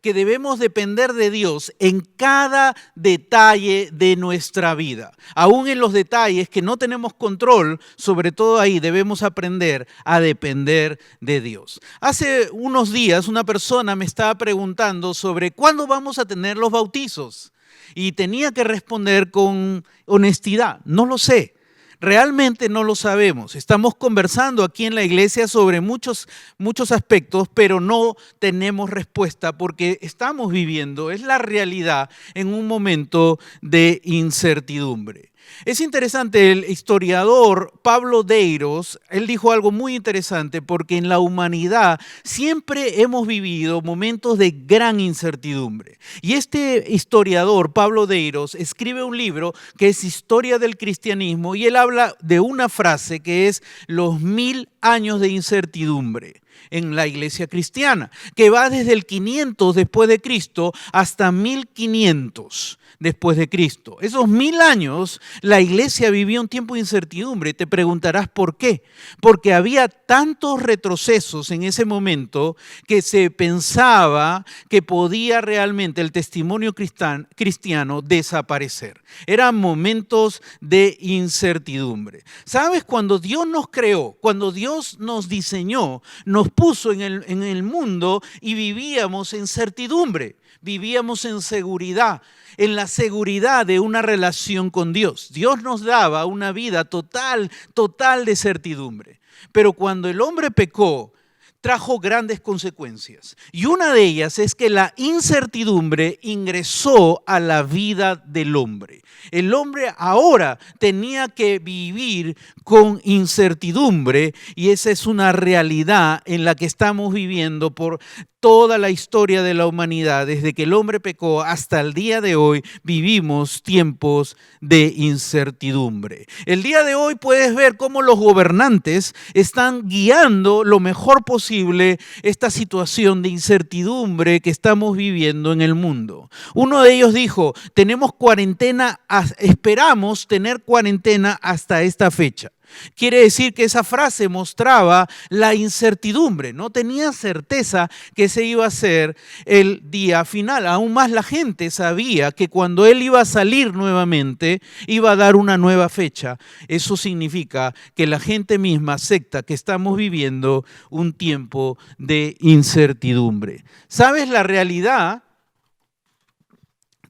que debemos depender de Dios en cada detalle de nuestra vida. Aún en los detalles que no tenemos control, sobre todo ahí debemos aprender a depender de Dios. Hace unos días una persona me estaba preguntando sobre cuándo vamos a tener los bautizos y tenía que responder con honestidad, no lo sé. Realmente no lo sabemos. Estamos conversando aquí en la iglesia sobre muchos aspectos, pero no tenemos respuesta porque estamos viviendo, es la realidad, en un momento de incertidumbre. Es interesante, el historiador Pablo Deiros, él dijo algo muy interesante porque en la humanidad siempre hemos vivido momentos de gran incertidumbre. Y este historiador, Pablo Deiros, escribe un libro que es Historia del Cristianismo y él habla de una frase que es los 1000 años de incertidumbre en la iglesia cristiana, que va desde el 500 después de Cristo hasta 1500 después de Cristo. Esos 1000 años la iglesia vivía un tiempo de incertidumbre. Te preguntarás por qué. Porque había tantos retrocesos en ese momento que se pensaba que podía realmente el testimonio cristiano desaparecer. Eran momentos de incertidumbre. ¿Sabes? Cuando Dios nos creó, cuando Dios nos diseñó, nos puso en el mundo y vivíamos en certidumbre, vivíamos en seguridad, en la seguridad de una relación con Dios. Dios nos daba una vida total de certidumbre. Pero cuando el hombre pecó, trajo grandes consecuencias. Y una de ellas es que la incertidumbre ingresó a la vida del hombre. El hombre ahora tenía que vivir con incertidumbre y esa es una realidad en la que estamos viviendo por toda la historia de la humanidad. Desde que el hombre pecó hasta el día de hoy vivimos tiempos de incertidumbre. El día de hoy puedes ver cómo los gobernantes están guiando lo mejor posible esta situación de incertidumbre que estamos viviendo en el mundo. Uno de ellos dijo, esperamos tener cuarentena hasta esta fecha. Quiere decir que esa frase mostraba la incertidumbre, no tenía certeza que se iba a hacer el día final. Aún más la gente sabía que cuando él iba a salir nuevamente, iba a dar una nueva fecha. Eso significa que la gente misma acepta que estamos viviendo un tiempo de incertidumbre. ¿Sabes? La realidad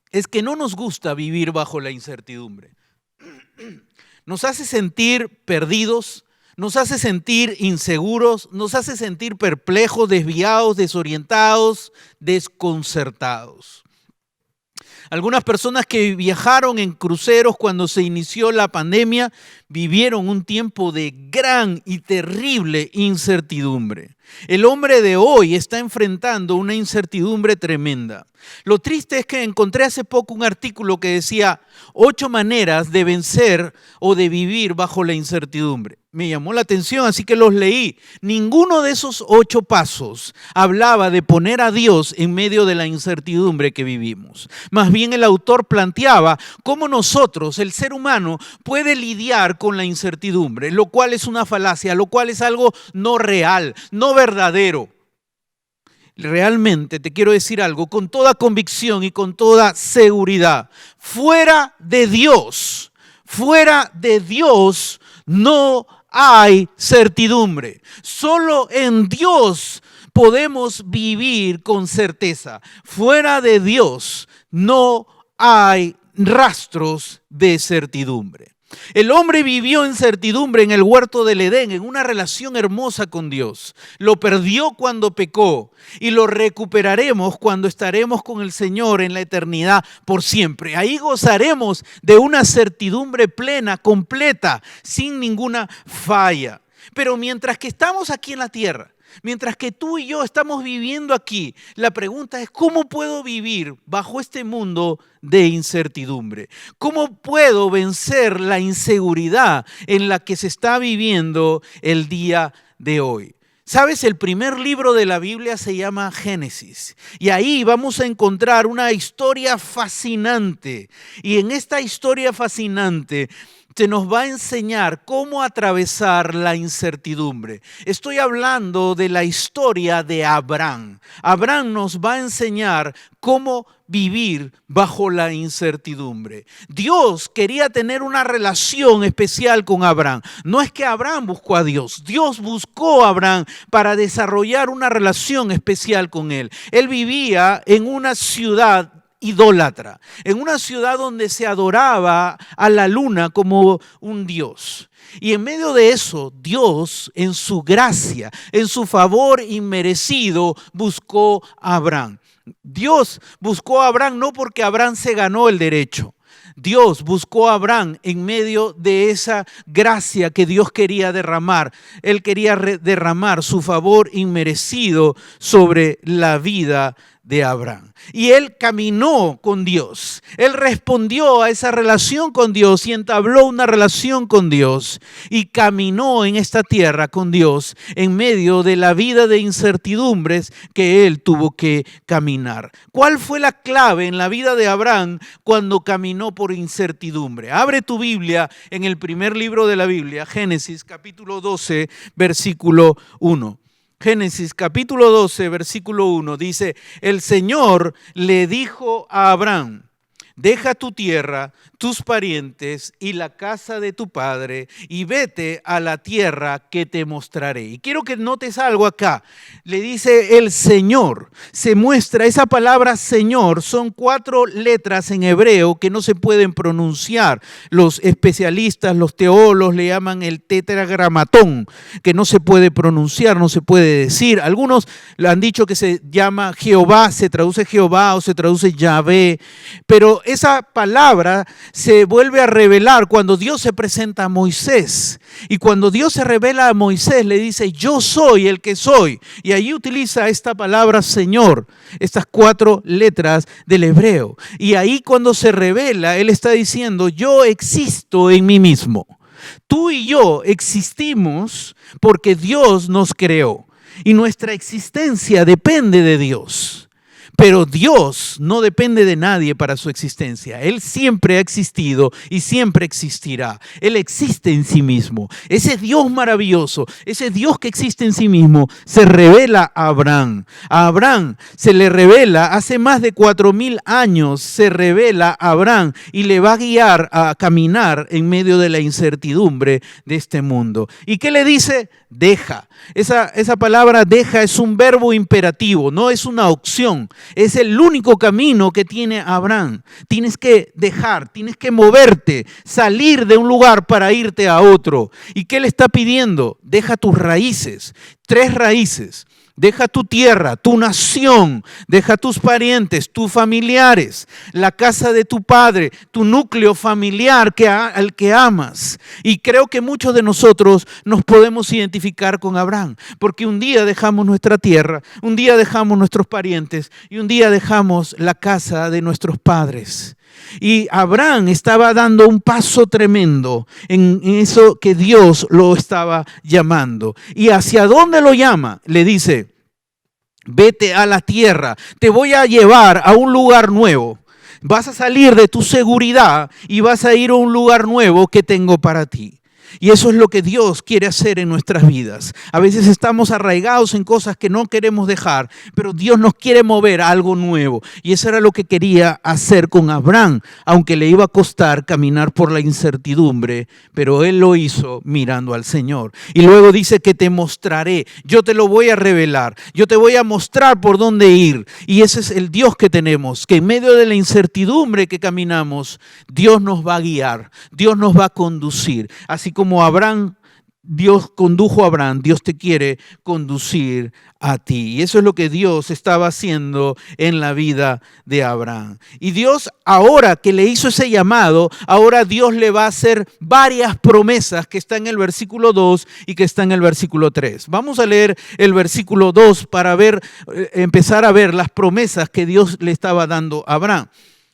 es que no nos gusta vivir bajo la incertidumbre. Nos hace sentir perdidos, nos hace sentir inseguros, nos hace sentir perplejos, desviados, desorientados, desconcertados. Algunas personas que viajaron en cruceros cuando se inició la pandemia vivieron un tiempo de gran y terrible incertidumbre. El hombre de hoy está enfrentando una incertidumbre tremenda. Lo triste es que encontré hace poco un artículo que decía 8 maneras de vencer o de vivir bajo la incertidumbre. Me llamó la atención, así que los leí. Ninguno de esos 8 pasos hablaba de poner a Dios en medio de la incertidumbre que vivimos. Más bien el autor planteaba cómo nosotros, el ser humano, puede lidiar con la incertidumbre, lo cual es una falacia, lo cual es algo no real, no verdadero. Realmente te quiero decir algo con toda convicción y con toda seguridad. Fuera de Dios no hay certidumbre. Solo en Dios podemos vivir con certeza. Fuera de Dios no hay rastros de certidumbre. El hombre vivió en certidumbre en el huerto del Edén, en una relación hermosa con Dios. Lo perdió cuando pecó y lo recuperaremos cuando estaremos con el Señor en la eternidad por siempre. Ahí gozaremos de una certidumbre plena, completa, sin ninguna falla. Pero mientras que estamos aquí en la tierra, mientras que tú y yo estamos viviendo aquí, la pregunta es, ¿cómo puedo vivir bajo este mundo de incertidumbre? ¿Cómo puedo vencer la inseguridad en la que se está viviendo el día de hoy? ¿Sabes? El primer libro de la Biblia se llama Génesis y ahí vamos a encontrar una historia fascinante. Y en esta historia fascinante se nos va a enseñar cómo atravesar la incertidumbre. Estoy hablando de la historia de Abraham. Abraham nos va a enseñar cómo vivir bajo la incertidumbre. Dios quería tener una relación especial con Abraham. No es que Abraham buscó a Dios. Dios buscó a Abraham para desarrollar una relación especial con él. Él vivía en una ciudad idólatra, en una ciudad donde se adoraba a la luna como un dios. Y en medio de eso, Dios, en su gracia, en su favor inmerecido, buscó a Abraham. Dios buscó a Abraham no porque Abraham se ganó el derecho. Dios buscó a Abraham en medio de esa gracia que Dios quería derramar. Él quería derramar su favor inmerecido sobre la vida de Abraham. Y él caminó con Dios. Él respondió a esa relación con Dios y entabló una relación con Dios. Y caminó en esta tierra con Dios en medio de la vida de incertidumbres que él tuvo que caminar. ¿Cuál fue la clave en la vida de Abraham cuando caminó por incertidumbre? Abre tu Biblia en el primer libro de la Biblia, Génesis capítulo 12, versículo 1. Génesis capítulo 12, versículo 1 dice, el Señor le dijo a Abraham, deja tu tierra, tus parientes y la casa de tu padre y vete a la tierra que te mostraré. Y quiero que notes algo acá. Le dice el Señor. Se muestra, esa palabra Señor son 4 letras en hebreo que no se pueden pronunciar. Los especialistas, los teólogos le llaman el tetragramatón, que no se puede pronunciar, no se puede decir. Algunos le han dicho que se llama Jehová, se traduce Jehová o se traduce Yahvé, pero esa palabra se vuelve a revelar cuando Dios se presenta a Moisés. Y cuando Dios se revela a Moisés, le dice, yo soy el que soy. Y ahí utiliza esta palabra Señor, estas 4 letras del hebreo. Y ahí cuando se revela, Él está diciendo, yo existo en mí mismo. Tú y yo existimos porque Dios nos creó. Y nuestra existencia depende de Dios. Pero Dios no depende de nadie para su existencia. Él siempre ha existido y siempre existirá. Él existe en sí mismo. Ese Dios maravilloso, ese Dios que existe en sí mismo, se revela a Abraham. A Abraham se le revela, hace más de 4,000 años se revela a Abraham y le va a guiar a caminar en medio de la incertidumbre de este mundo. ¿Y qué le dice? Deja. Esa palabra deja es un verbo imperativo, no es una opción. Es el único camino que tiene Abraham. Tienes que dejar, tienes que moverte, salir de un lugar para irte a otro. ¿Y qué le está pidiendo? Deja tus raíces, 3 raíces. Deja tu tierra, tu nación, deja tus parientes, tus familiares, la casa de tu padre, tu núcleo familiar al que amas. Y creo que muchos de nosotros nos podemos identificar con Abraham, porque un día dejamos nuestra tierra, un día dejamos nuestros parientes y un día dejamos la casa de nuestros padres. Y Abraham estaba dando un paso tremendo en eso que Dios lo estaba llamando. ¿Y hacia dónde lo llama? Le dice, vete a la tierra, te voy a llevar a un lugar nuevo. Vas a salir de tu seguridad y vas a ir a un lugar nuevo que tengo para ti. Y eso es lo que Dios quiere hacer en nuestras vidas. A veces estamos arraigados en cosas que no queremos dejar, pero Dios nos quiere mover a algo nuevo. Y eso era lo que quería hacer con Abraham, aunque le iba a costar caminar por la incertidumbre, pero él lo hizo mirando al Señor. Y luego dice que te mostraré, yo te lo voy a revelar, yo te voy a mostrar por dónde ir. Y ese es el Dios que tenemos, que en medio de la incertidumbre que caminamos, Dios nos va a guiar, Dios nos va a conducir. Así como Abraham, Dios condujo a Abraham, Dios te quiere conducir a ti. Y eso es lo que Dios estaba haciendo en la vida de Abraham. Y Dios, ahora que le hizo ese llamado, ahora Dios le va a hacer varias promesas que está en el versículo 2 y que está en el versículo 3. Vamos a leer el versículo 2 para empezar a ver las promesas que Dios le estaba dando a Abraham.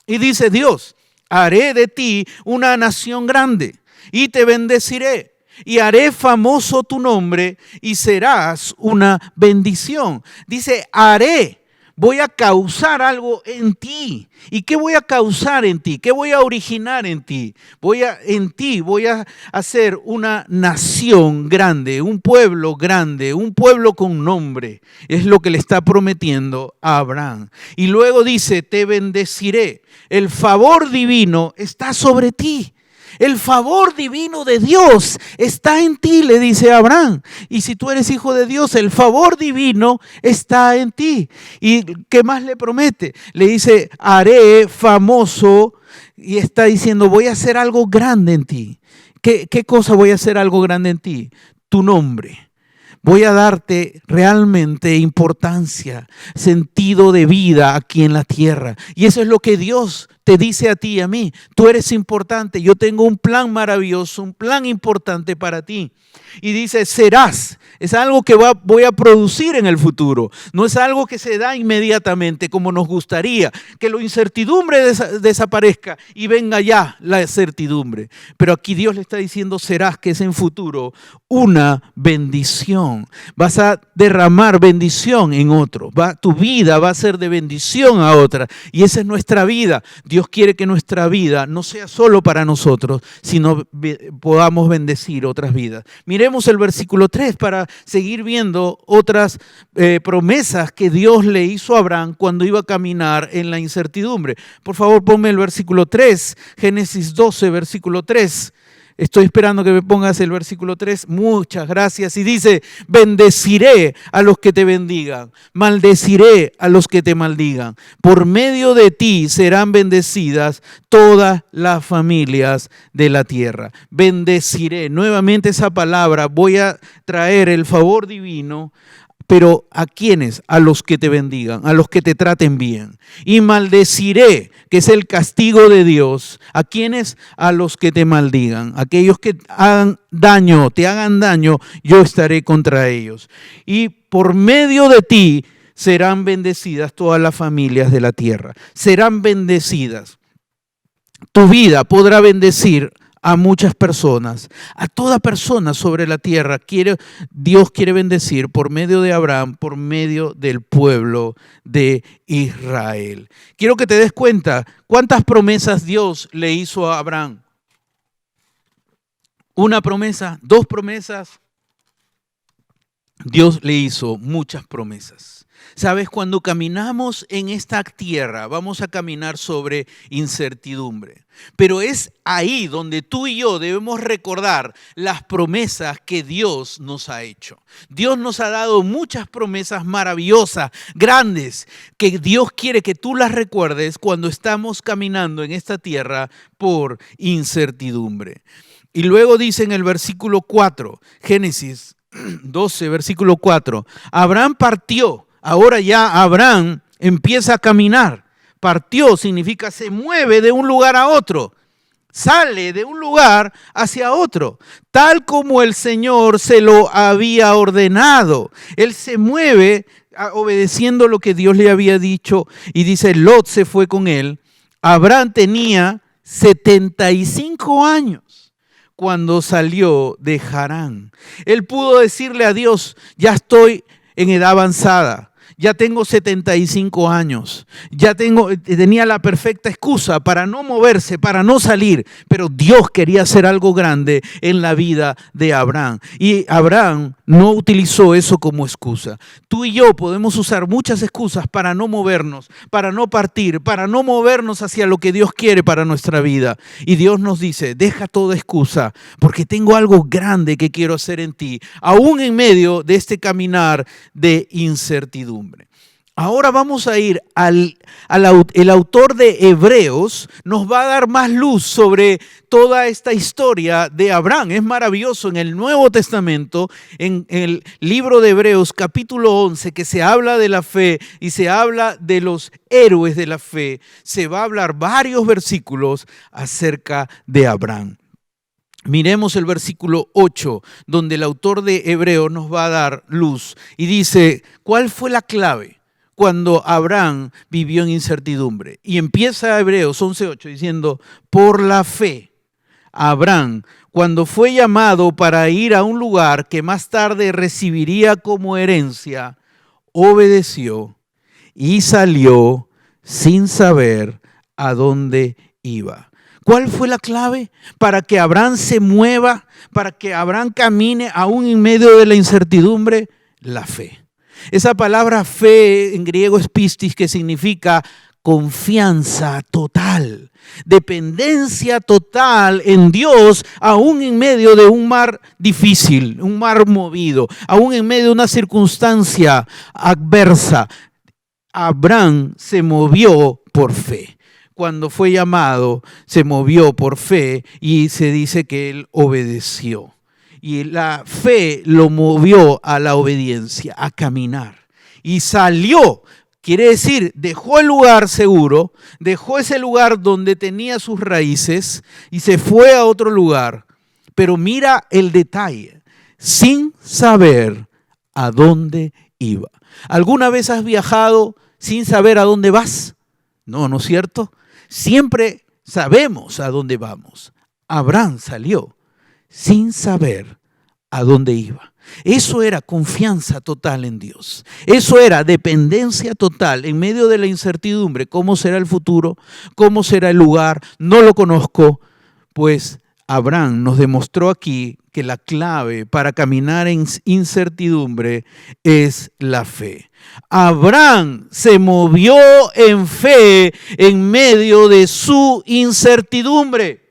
Y dice Dios, haré de ti una nación grande y te bendeciré y haré famoso tu nombre y serás una bendición. Dice, haré. voy a causar algo en ti. ¿Y qué voy a causar en ti? ¿Qué voy a originar en ti? Voy a hacer una nación grande, un pueblo grande, un pueblo con nombre. Es lo que le está prometiendo a Abraham. Y luego dice, te bendeciré. El favor divino está sobre ti. El favor divino de Dios está en ti, le dice Abraham. Y si tú eres hijo de Dios, el favor divino está en ti. ¿Y qué más le promete? Le dice, haré famoso, y está diciendo, voy a hacer algo grande en ti. ¿Qué cosa voy a hacer algo grande en ti? Tu nombre. Voy a darte realmente importancia, sentido de vida aquí en la tierra. Y eso es lo que Dios te dice a ti y a mí. Tú eres importante. Yo tengo un plan maravilloso, un plan importante para ti. Y dice, serás. Es algo que voy a producir en el futuro. No es algo que se da inmediatamente como nos gustaría. Que la incertidumbre desaparezca y venga ya la certidumbre. Pero aquí Dios le está diciendo, serás, que es en futuro una bendición. Vas a derramar bendición en otro. Tu vida va a ser de bendición a otra. Y esa es nuestra vida. Dios quiere que nuestra vida no sea solo para nosotros, sino podamos bendecir otras vidas. Miremos el versículo 3 para seguir viendo otras promesas que Dios le hizo a Abraham cuando iba a caminar en la incertidumbre. Por favor, ponme el versículo 3, Génesis 12, versículo 3. Estoy esperando que me pongas el versículo 3. Muchas gracias. Y dice, bendeciré a los que te bendigan, maldeciré a los que te maldigan. Por medio de ti serán bendecidas todas las familias de la tierra. Bendeciré. Nuevamente esa palabra, voy a traer el favor divino. Pero ¿a quiénes? A los que te bendigan, a los que te traten bien. Y maldeciré, que es el castigo de Dios. ¿A quiénes? A los que te maldigan. Aquellos que hagan daño, te hagan daño, yo estaré contra ellos. Y por medio de ti serán bendecidas todas las familias de la tierra. Serán bendecidas. Tu vida podrá bendecir a muchas personas, a toda persona sobre la tierra. Dios quiere bendecir por medio de Abraham, por medio del pueblo de Israel. Quiero que te des cuenta cuántas promesas Dios le hizo a Abraham. Una promesa, dos promesas. Dios le hizo muchas promesas. Sabes, cuando caminamos en esta tierra, vamos a caminar sobre incertidumbre. Pero es ahí donde tú y yo debemos recordar las promesas que Dios nos ha hecho. Dios nos ha dado muchas promesas maravillosas, grandes, que Dios quiere que tú las recuerdes cuando estamos caminando en esta tierra por incertidumbre. Y luego dice en el versículo 4, Génesis 12, versículo 4, Abraham partió. Ahora ya Abraham empieza a caminar. Partió significa se mueve de un lugar a otro. Sale de un lugar hacia otro, tal como el Señor se lo había ordenado. Él se mueve obedeciendo lo que Dios le había dicho. Y dice, Lot se fue con él. Abraham tenía 75 años cuando salió de Harán. Él pudo decirle a Dios, ya estoy en edad avanzada. Ya tengo 75 años, tenía la perfecta excusa para no moverse, para no salir, pero Dios quería hacer algo grande en la vida de Abraham. Y Abraham no utilizó eso como excusa. Tú y yo podemos usar muchas excusas para no movernos, para no partir, para no movernos hacia lo que Dios quiere para nuestra vida. Y Dios nos dice, deja toda excusa, porque tengo algo grande que quiero hacer en ti, aún en medio de este caminar de incertidumbre. Ahora vamos a ir el autor de Hebreos nos va a dar más luz sobre toda esta historia de Abraham. Es maravilloso en el Nuevo Testamento, en el libro de Hebreos capítulo 11, que se habla de la fe y se habla de los héroes de la fe. Se va a hablar varios versículos acerca de Abraham. Miremos el versículo 8, donde el autor de Hebreos nos va a dar luz y dice, ¿cuál fue la clave cuando Abraham vivió en incertidumbre? Y empieza Hebreos 11:8 diciendo, por la fe, Abraham, cuando fue llamado para ir a un lugar que más tarde recibiría como herencia, obedeció y salió sin saber a dónde iba. ¿Cuál fue la clave para que Abraham se mueva, para que Abraham camine aún en medio de la incertidumbre? La fe. Esa palabra fe en griego es pistis, que significa confianza total, dependencia total en Dios, aún en medio de un mar difícil, un mar movido, aún en medio de una circunstancia adversa. Abraham se movió por fe. Cuando fue llamado, se movió por fe y se dice que él obedeció. Y la fe lo movió a la obediencia, a caminar. Y salió, quiere decir, dejó el lugar seguro, dejó ese lugar donde tenía sus raíces y se fue a otro lugar. Pero mira el detalle, sin saber a dónde iba. ¿Alguna vez has viajado sin saber a dónde vas? No, ¿no es cierto? Siempre sabemos a dónde vamos. Abraham salió sin saber a dónde iba. Eso era confianza total en Dios. Eso era dependencia total en medio de la incertidumbre. ¿Cómo será el futuro? ¿Cómo será el lugar? No lo conozco. Pues Abraham nos demostró aquí que la clave para caminar en incertidumbre es la fe. Abraham se movió en fe en medio de su incertidumbre.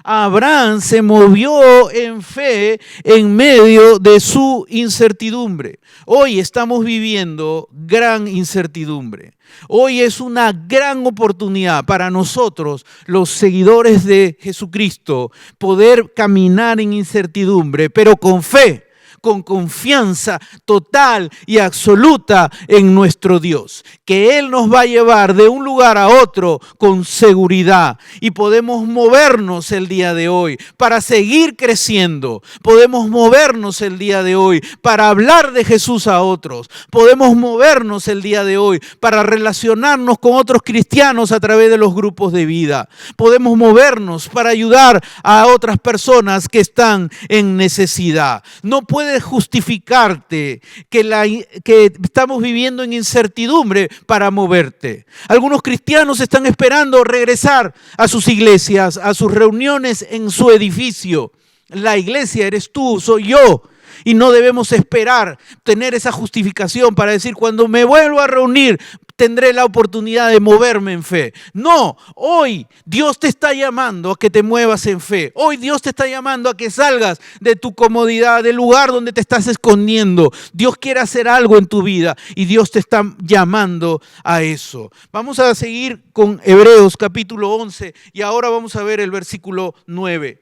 Abraham se movió en fe en medio de su incertidumbre. Hoy estamos viviendo gran incertidumbre. Hoy es una gran oportunidad para nosotros, los seguidores de Jesucristo, poder caminar en incertidumbre, pero con fe, con confianza total y absoluta en nuestro Dios, que Él nos va a llevar de un lugar a otro con seguridad y podemos movernos el día de hoy para seguir creciendo, podemos movernos el día de hoy para hablar de Jesús a otros, podemos movernos el día de hoy para relacionarnos con otros cristianos a través de los grupos de vida, podemos movernos para ayudar a otras personas que están en necesidad. No puedes justificarte que estamos viviendo en incertidumbre para moverte. Algunos cristianos están esperando regresar a sus iglesias, a sus reuniones en su edificio. La iglesia eres tú, soy yo. Y no debemos esperar tener esa justificación para decir, cuando me vuelvo a reunir, tendré la oportunidad de moverme en fe. No, hoy Dios te está llamando a que te muevas en fe. Hoy Dios te está llamando a que salgas de tu comodidad, del lugar donde te estás escondiendo. Dios quiere hacer algo en tu vida y Dios te está llamando a eso. Vamos a seguir con Hebreos capítulo 11 y ahora vamos a ver el versículo 9.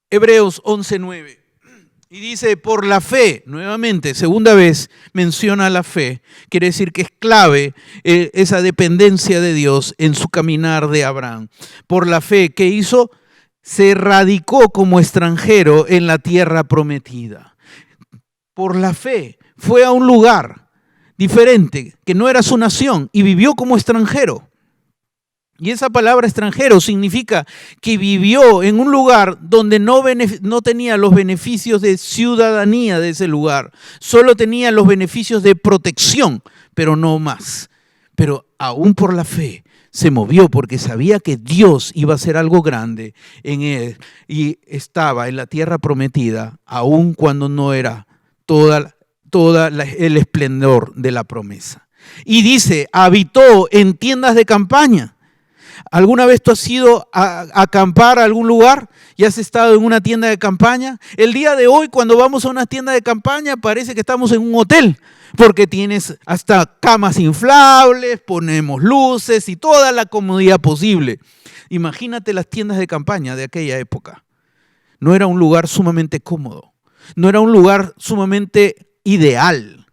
Hebreos 11:9. Y dice, por la fe, nuevamente, segunda vez menciona la fe, quiere decir que es clave esa dependencia de Dios en su caminar de Abraham. Por la fe, ¿qué hizo? Se radicó como extranjero en la tierra prometida. Por la fe, fue a un lugar diferente, que no era su nación, y vivió como extranjero. Y esa palabra extranjero significa que vivió en un lugar donde no tenía los beneficios de ciudadanía de ese lugar. Solo tenía los beneficios de protección, pero no más. Pero aún por la fe se movió porque sabía que Dios iba a hacer algo grande en él. Y estaba en la tierra prometida, aún cuando no era toda el esplendor de la promesa. Y dice, habitó en tiendas de campaña. ¿Alguna vez tú has ido a acampar a algún lugar y has estado en una tienda de campaña? El día de hoy, cuando vamos a una tienda de campaña, parece que estamos en un hotel, porque tienes hasta camas inflables, ponemos luces y toda la comodidad posible. Imagínate las tiendas de campaña de aquella época. No era un lugar sumamente cómodo, no era un lugar sumamente ideal.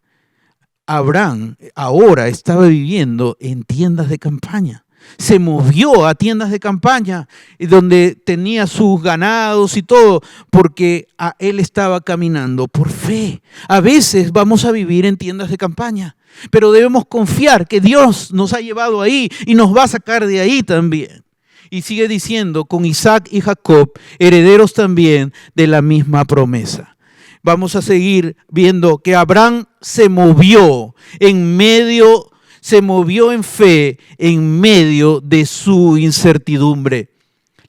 Abraham ahora estaba viviendo en tiendas de campaña. Se movió a tiendas de campaña donde tenía sus ganados y todo, porque él estaba caminando por fe. A veces vamos a vivir en tiendas de campaña, pero debemos confiar que Dios nos ha llevado ahí y nos va a sacar de ahí también. Y sigue diciendo, con Isaac y Jacob, herederos también de la misma promesa. vamos a seguir viendo que Abraham se movió en fe en medio de su incertidumbre.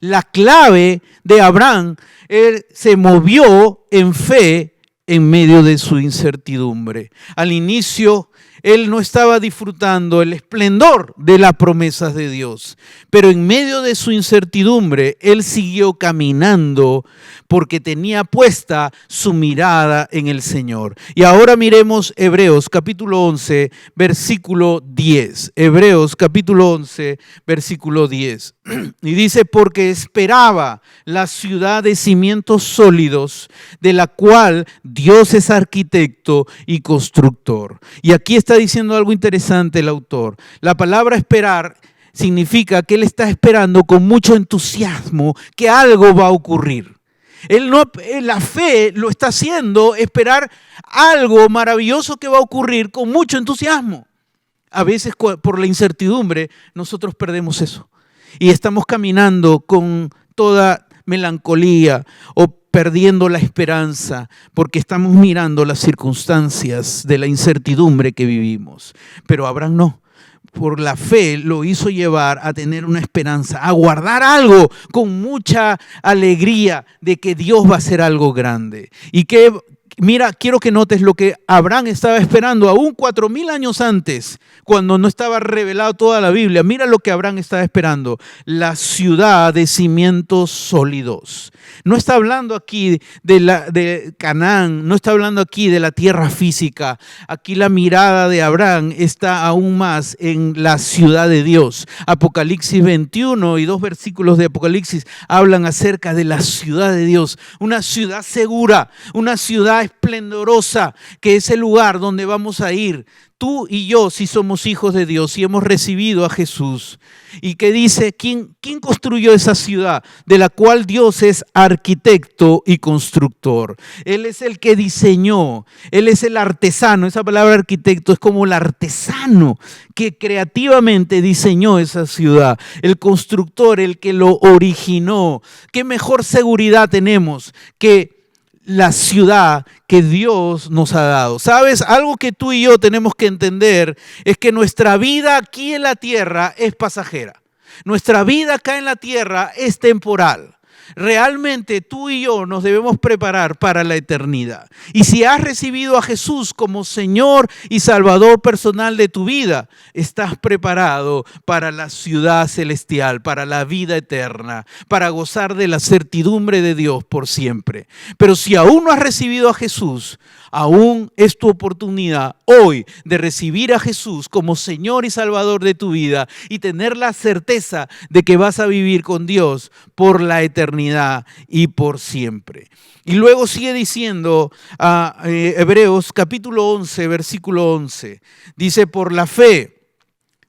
La clave de Abraham, él se movió en fe en medio de su incertidumbre. Al inicio, él no estaba disfrutando el esplendor de las promesas de Dios, pero en medio de su incertidumbre, él siguió caminando porque tenía puesta su mirada en el Señor. Y ahora miremos Hebreos capítulo 11, versículo 10. Hebreos capítulo 11, versículo 10. Y dice, porque esperaba la ciudad de cimientos sólidos, de la cual Dios es arquitecto y constructor. Y aquí está diciendo algo interesante el autor. La palabra esperar significa que él está esperando con mucho entusiasmo que algo va a ocurrir. La fe lo está haciendo esperar algo maravilloso que va a ocurrir con mucho entusiasmo. A veces por la incertidumbre nosotros perdemos eso y estamos caminando con toda melancolía o perdiendo la esperanza porque estamos mirando las circunstancias de la incertidumbre que vivimos. Pero Abraham no. Por la fe lo hizo llevar a tener una esperanza, a guardar algo con mucha alegría de que Dios va a hacer algo grande. Y que, mira, quiero que notes lo que Abraham estaba esperando aún 4000 años antes, cuando no estaba revelado toda la Biblia. Mira lo que Abraham estaba esperando: la ciudad de cimientos sólidos. No está hablando aquí de Canaán, no está hablando aquí de la tierra física. Aquí la mirada de Abraham está aún más en la ciudad de Dios. Apocalipsis 21 y 2 versículos de Apocalipsis hablan acerca de la ciudad de Dios. Una ciudad segura, una ciudad esplendorosa, que es el lugar donde vamos a ir. Tú y yo, si somos hijos de Dios, si hemos recibido a Jesús. Y que dice, ¿quién construyó esa ciudad? De la cual Dios es arquitecto y constructor. Él es el que diseñó, Él es el artesano. Esa palabra arquitecto es como el artesano que creativamente diseñó esa ciudad. El constructor, el que lo originó. ¿Qué mejor seguridad tenemos que la ciudad que Dios nos ha dado? ¿Sabes? Algo que tú y yo tenemos que entender es que nuestra vida aquí en la tierra es pasajera. Nuestra vida acá en la tierra es temporal. Realmente tú y yo nos debemos preparar para la eternidad. Y si has recibido a Jesús como Señor y Salvador personal de tu vida, estás preparado para la ciudad celestial, para la vida eterna, para gozar de la certidumbre de Dios por siempre. Pero si aún no has recibido a Jesús, aún es tu oportunidad hoy de recibir a Jesús como Señor y Salvador de tu vida y tener la certeza de que vas a vivir con Dios por la eternidad y por siempre. Y luego sigue diciendo Hebreos capítulo 11, versículo 11. Dice, por la fe,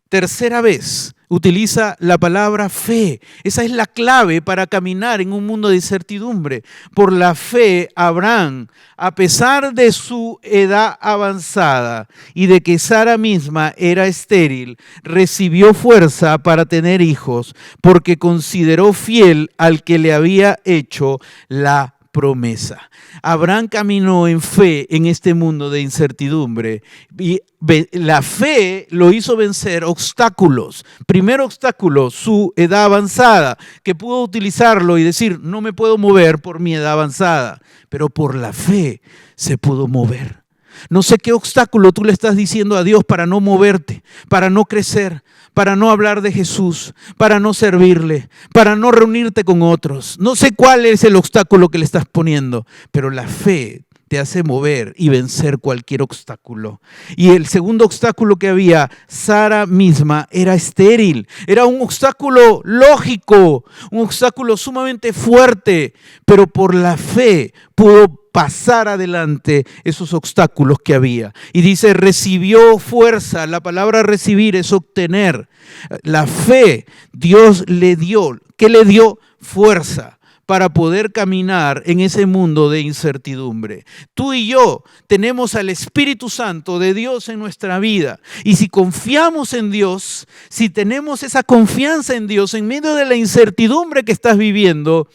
tercera vez utiliza la palabra fe. Esa es la clave para caminar en un mundo de incertidumbre. Por la fe, Abraham, a pesar de su edad avanzada y de que Sara misma era estéril, recibió fuerza para tener hijos porque consideró fiel al que le había hecho la promesa. Abraham caminó en fe en este mundo de incertidumbre y la fe lo hizo vencer obstáculos. Primer obstáculo, su edad avanzada, que pudo utilizarlo y decir, no me puedo mover por mi edad avanzada, pero por la fe se pudo mover. No sé qué obstáculo tú le estás diciendo a Dios para no moverte, para no crecer, para no hablar de Jesús, para no servirle, para no reunirte con otros. No sé cuál es el obstáculo que le estás poniendo, pero la fe te hace mover y vencer cualquier obstáculo. Y el segundo obstáculo que había, Sara misma era estéril. Era un obstáculo lógico, un obstáculo sumamente fuerte, pero por la fe pudo pasar adelante esos obstáculos que había. Y dice, recibió fuerza. La palabra recibir es obtener. La fe, Dios le dio. ¿Qué le dio? Fuerza para poder caminar en ese mundo de incertidumbre. Tú y yo tenemos al Espíritu Santo de Dios en nuestra vida. Y si confiamos en Dios, si tenemos esa confianza en Dios en medio de la incertidumbre que estás viviendo,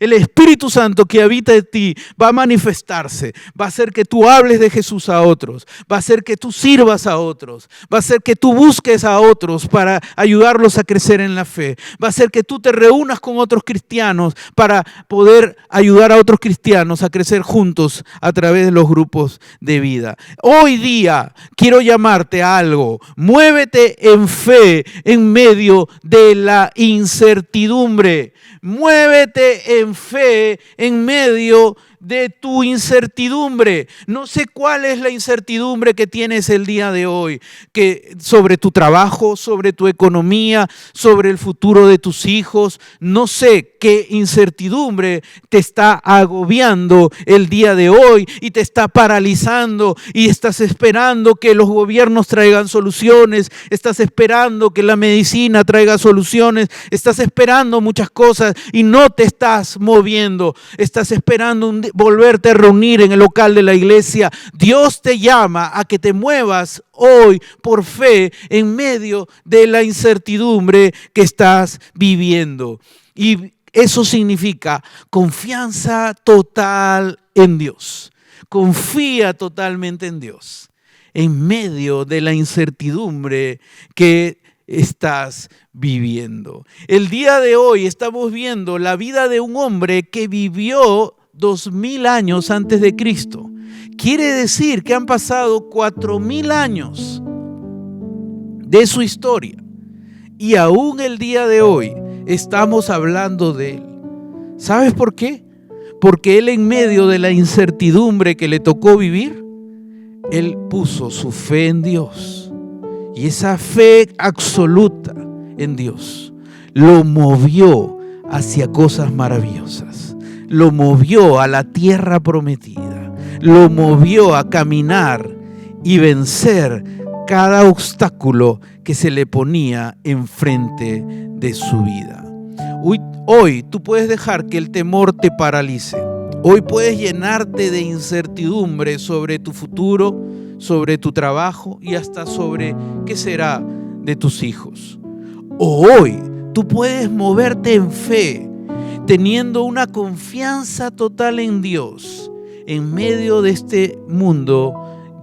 el Espíritu Santo que habita en ti va a manifestarse, va a hacer que tú hables de Jesús a otros, va a hacer que tú sirvas a otros, va a hacer que tú busques a otros para ayudarlos a crecer en la fe, va a hacer que tú te reúnas con otros cristianos para poder ayudar a otros cristianos a crecer juntos a través de los grupos de vida. Hoy día quiero llamarte a algo. Muévete en fe en medio de la incertidumbre. Muévete en fe en medio de tu incertidumbre. No sé cuál es la incertidumbre que tienes el día de hoy, que sobre tu trabajo, sobre tu economía, sobre el futuro de tus hijos. No sé qué incertidumbre te está agobiando el día de hoy y te está paralizando y estás esperando que los gobiernos traigan soluciones, estás esperando que la medicina traiga soluciones, estás esperando muchas cosas y no te estás moviendo, estás esperando volverte a reunir en el local de la iglesia. Dios te llama a que te muevas hoy por fe en medio de la incertidumbre que estás viviendo. Y eso significa confianza total en Dios. Confía totalmente en Dios en medio de la incertidumbre que estás viviendo. El día de hoy estamos viendo la vida de un hombre que vivió 2000 años antes de Cristo. Quiere decir que han pasado 4000 años de su historia y aún el día de hoy estamos hablando de él. ¿Sabes por qué? Porque él, en medio de la incertidumbre que le tocó vivir, él puso su fe en Dios, y esa fe absoluta en Dios lo movió hacia cosas maravillosas. Lo movió a la tierra prometida, lo movió a caminar y vencer cada obstáculo que se le ponía enfrente de su vida. Hoy tú puedes dejar que el temor te paralice. Hoy puedes llenarte de incertidumbre sobre tu futuro, sobre tu trabajo y hasta sobre qué será de tus hijos. O hoy tú puedes moverte en fe, teniendo una confianza total en Dios en medio de este mundo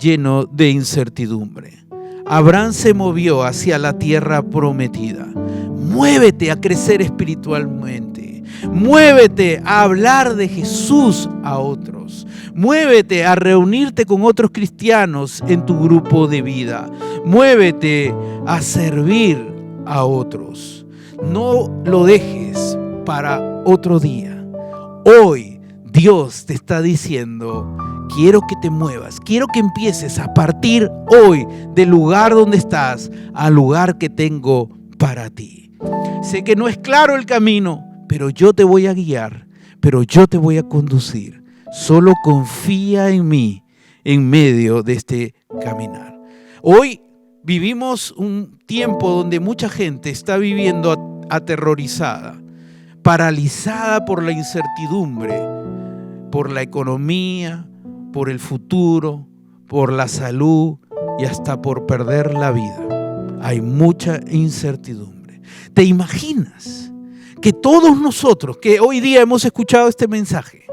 lleno de incertidumbre. Abraham se movió hacia la tierra prometida. Muévete a crecer espiritualmente. Muévete a hablar de Jesús a otros. Muévete a reunirte con otros cristianos en tu grupo de vida. Muévete a servir a otros. No lo dejes para otro día. Hoy Dios te está diciendo: quiero que te muevas, quiero que empieces a partir hoy del lugar donde estás al lugar que tengo para ti. Sé que no es claro el camino, pero yo te voy a guiar, pero yo te voy a conducir. Solo confía en mí en medio de este caminar. Hoy vivimos un tiempo donde mucha gente está viviendo aterrorizada, paralizada por la incertidumbre, por la economía, por el futuro, por la salud y hasta por perder la vida. Hay mucha incertidumbre. ¿Te imaginas que todos nosotros que hoy día hemos escuchado este mensaje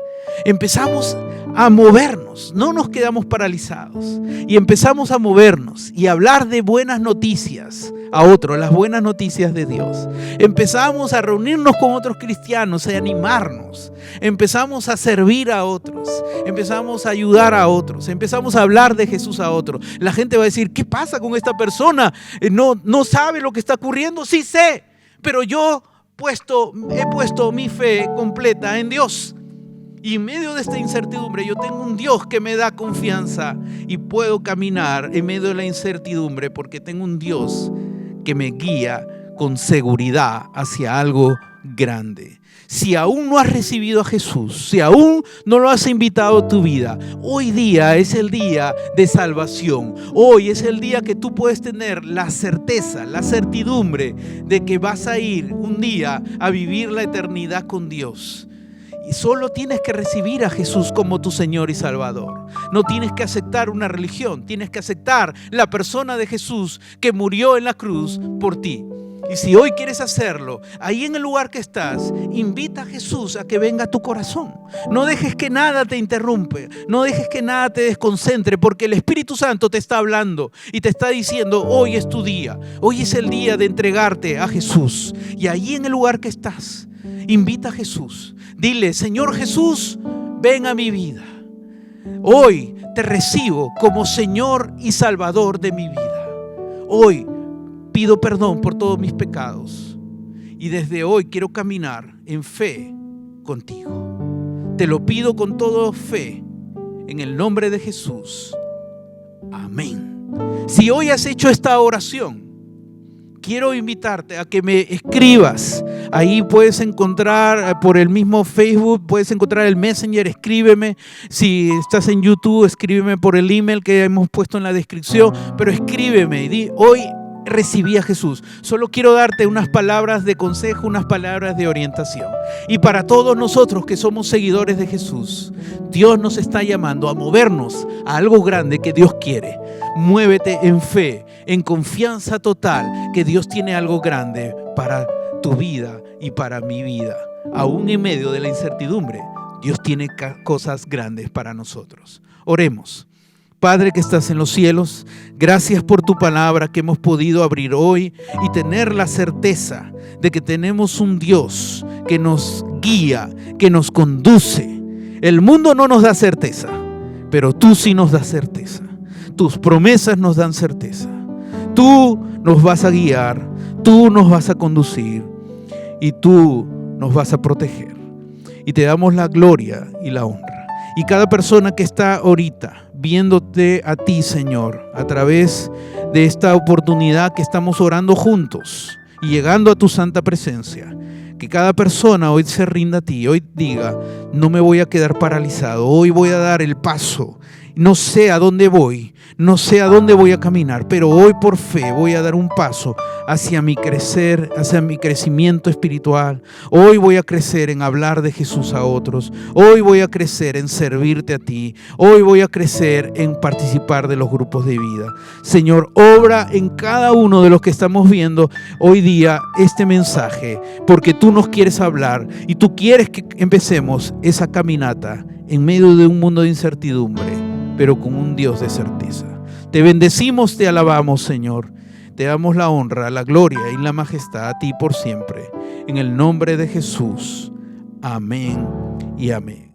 empezamos a movernos, no nos quedamos paralizados y empezamos a movernos y a hablar de buenas noticias a otros, las buenas noticias de Dios? Empezamos a reunirnos con otros cristianos, a animarnos, empezamos a servir a otros, empezamos a ayudar a otros, empezamos a hablar de Jesús a otros. La gente va a decir: ¿qué pasa con esta persona? No sabe lo que está ocurriendo. Sí sé, pero yo he puesto mi fe completa en Dios. Y en medio de esta incertidumbre yo tengo un Dios que me da confianza y puedo caminar en medio de la incertidumbre porque tengo un Dios que me guía con seguridad hacia algo grande. Si aún no has recibido a Jesús, si aún no lo has invitado a tu vida, hoy día es el día de salvación. Hoy es el día que tú puedes tener la certeza, la certidumbre de que vas a ir un día a vivir la eternidad con Dios. Y solo tienes que recibir a Jesús como tu Señor y Salvador. No tienes que aceptar una religión, tienes que aceptar la persona de Jesús que murió en la cruz por ti. Y si hoy quieres hacerlo, ahí en el lugar que estás, invita a Jesús a que venga a tu corazón. No dejes que nada te interrumpe, no dejes que nada te desconcentre, porque el Espíritu Santo te está hablando y te está diciendo, hoy es tu día, hoy es el día de entregarte a Jesús. Y ahí en el lugar que estás, invita a Jesús. Dile, Señor Jesús, ven a mi vida. Hoy te recibo como Señor y Salvador de mi vida. Hoy pido perdón por todos mis pecados y desde hoy quiero caminar en fe contigo. Te lo pido con toda fe en el nombre de Jesús. Amén. Si hoy has hecho esta oración, quiero invitarte a que me escribas. Ahí puedes encontrar por el mismo Facebook, puedes encontrar el Messenger, escríbeme. Si estás en YouTube, escríbeme por el email que hemos puesto en la descripción, pero escríbeme y di, hoy recibí a Jesús. Solo quiero darte unas palabras de consejo, unas palabras de orientación. Y para todos nosotros que somos seguidores de Jesús, Dios nos está llamando a movernos a algo grande que Dios quiere. Muévete en fe, en confianza total, que Dios tiene algo grande para tu vida y para mi vida. Aún en medio de la incertidumbre, Dios tiene cosas grandes para nosotros. Oremos. Padre que estás en los cielos, gracias por tu palabra que hemos podido abrir hoy y tener la certeza de que tenemos un Dios que nos guía, que nos conduce. El mundo no nos da certeza, pero tú sí nos das certeza. Tus promesas nos dan certeza. Tú nos vas a guiar, tú nos vas a conducir y tú nos vas a proteger. Y te damos la gloria y la honra. Y cada persona que está ahorita viéndote a ti, Señor, a través de esta oportunidad que estamos orando juntos y llegando a tu santa presencia, que cada persona hoy se rinda a ti, hoy diga, no me voy a quedar paralizado, hoy voy a dar el paso. No sé a dónde voy, no sé a dónde voy a caminar, pero hoy por fe voy a dar un paso hacia mi crecer, hacia mi crecimiento espiritual. Hoy voy a crecer en hablar de Jesús a otros. Hoy voy a crecer en servirte a ti. Hoy voy a crecer en participar de los grupos de vida. Señor, obra en cada uno de los que estamos viendo hoy día este mensaje, porque tú nos quieres hablar y tú quieres que empecemos esa caminata en medio de un mundo de incertidumbre, pero con un Dios de certeza. Te bendecimos, te alabamos, Señor. Te damos la honra, la gloria y la majestad a ti por siempre. En el nombre de Jesús. Amén y amén.